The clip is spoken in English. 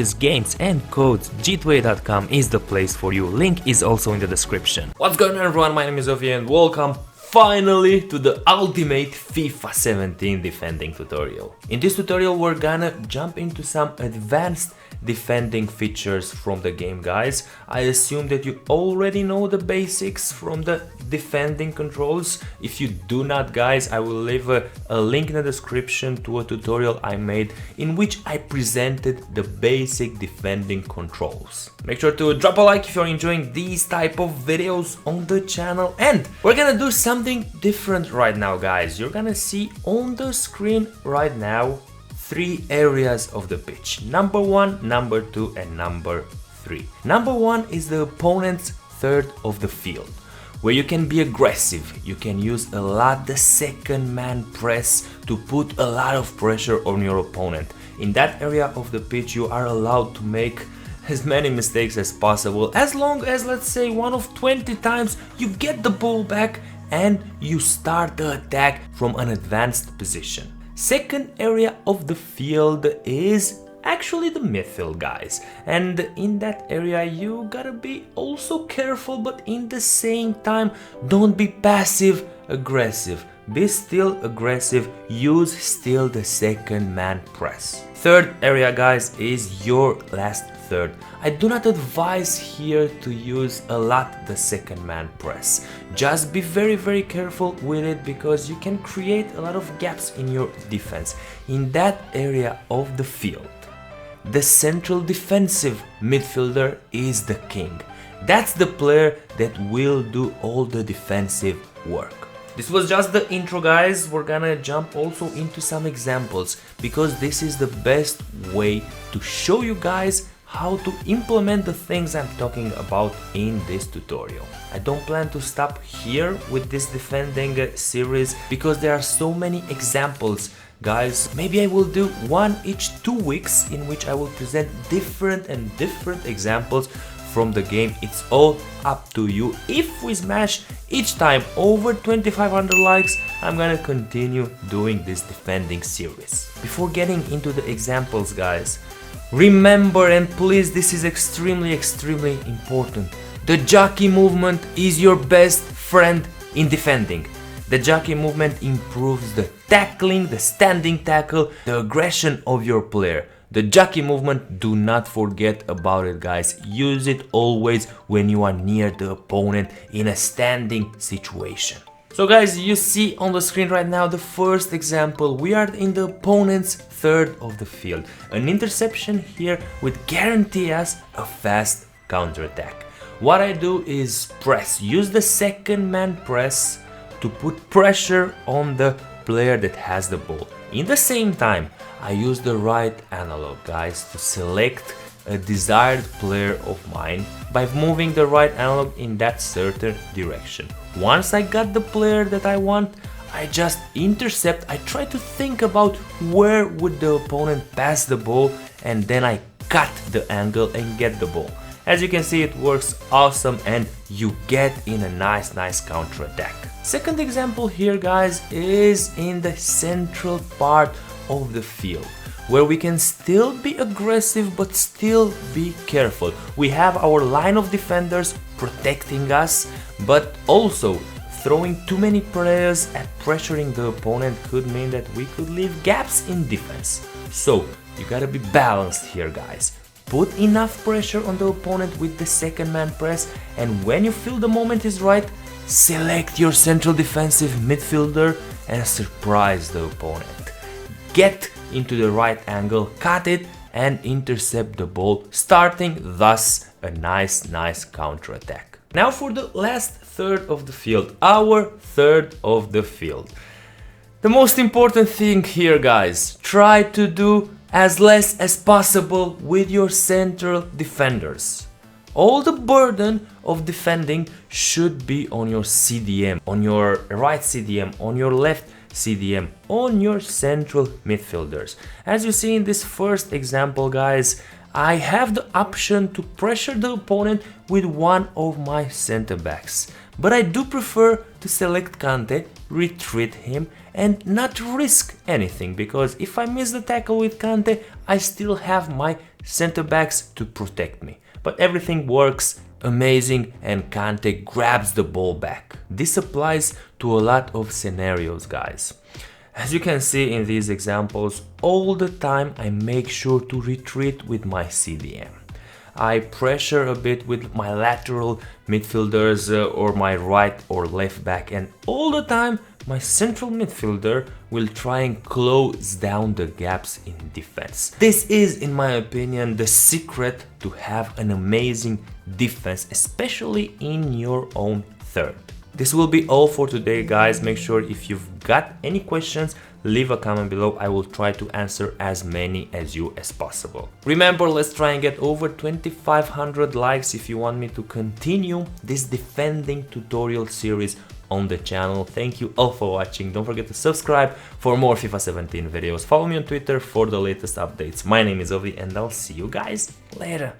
games and codes, g2a.com is the place for you. Link is also in the description. What's going on, everyone? My name is Ovi and welcome finally to the ultimate FIFA 17 defending tutorial. In this tutorial we're gonna jump into some advanced defending features from the game, guys. I assume that you already know the basics from the defending controls. If you do not, guys, I will leave a link in the description to a tutorial I made in which I presented the basic defending controls. Make sure to drop a like if you're enjoying these type of videos on the channel, and we're gonna do something different right now, guys. You're gonna see on the screen right now 3 areas of the pitch: number 1, number 2 and number 3. Number 1 is the opponent's third of the field, where you can be aggressive. You can use a lot the second man press to put a lot of pressure on your opponent. In that area of the pitch you are allowed to make as many mistakes as possible, as long as, let's say, one of 20 times you get the ball back and you start the attack from an advanced position. Second area of the field is actually the midfield, guys, and in that area you gotta be also careful, but in the same time don't be passive aggressive. Be still aggressive, use still the second man press. Third area, guys, is your last third. I do not advise here to use a lot the second man press. Just be very careful with it, because you can create a lot of gaps in your defense. In that area of the field, the central defensive midfielder is the king. That's the player that will do all the defensive work. This was just the intro, guys. We're gonna jump also into some examples, because this is the best way to show you guys how to implement the things I'm talking about in this tutorial. I don't plan to stop here with this defending series, because there are so many examples, guys. Maybe I will do one each 2 weeks in which I will present different examples from the game. It's all up to you. If we smash each time over 2500 likes, I'm gonna continue doing this defending series. Before getting into the examples, guys, remember, and please, this is extremely important, the jockey movement is your best friend in defending. The jockey movement improves the tackling, the standing tackle, the aggression of your player. The jockey movement, do not forget about it, guys. Use it always when you are near the opponent in a standing situation. So, guys, you see on the screen right now the first example. We are in the opponent's third of the field. An interception here would guarantee us a fast counterattack. What I do is press, use the second man press to put pressure on the player that has the ball. In the same time, I use the right analog, guys, to select a desired player of mine by moving the right analog in that certain direction. Once I got the player that I want, I just intercept. I try to think about where would the opponent pass the ball, and then I cut the angle and get the ball. As you can see, it works awesome and you get in a nice counter attack. Second example here, guys, is in the central part of the field, where we can still be aggressive but still be careful. We have our line of defenders protecting us, but also throwing too many players at pressuring the opponent could mean that we could leave gaps in defense. So you gotta be balanced here, guys. Put enough pressure on the opponent with the second man press, and when you feel the moment is right, select your central defensive midfielder and surprise the opponent. Get into the right angle, cut it and intercept the ball, starting thus a nice counter attack. Now for the last third of the field, our third of the field. The most important thing here, guys, try to do as less as possible with your central defenders. All the burden of defending should be on your CDM, on your right CDM, on your left CDM, on your central midfielders. As you see in this first example, guys, I have the option to pressure the opponent with one of my center backs. But I do prefer to select Kante, retreat him and not risk anything, because if I miss the tackle with Kante, I still have my center backs to protect me. But everything works amazing and Kante grabs the ball back. This applies to a lot of scenarios, guys. As you can see in these examples, all the time I make sure to retreat with my CDM. I pressure a bit with my lateral midfielders or my right or left back, and all the time my central midfielder will try and close down the gaps in defense. This is, in my opinion, the secret to have an amazing defense, especially in your own third. This will be all for today, guys. Make sure if you've got any questions, leave a comment below. I will try to answer as many as you as possible. Remember, let's try and get over 2500 likes if you want me to continue this defending tutorial series on the channel. Thank you all for watching. Don't forget to subscribe for more FIFA 17 videos. Follow me on Twitter for the latest updates. My name is Ovi and I'll see you guys later.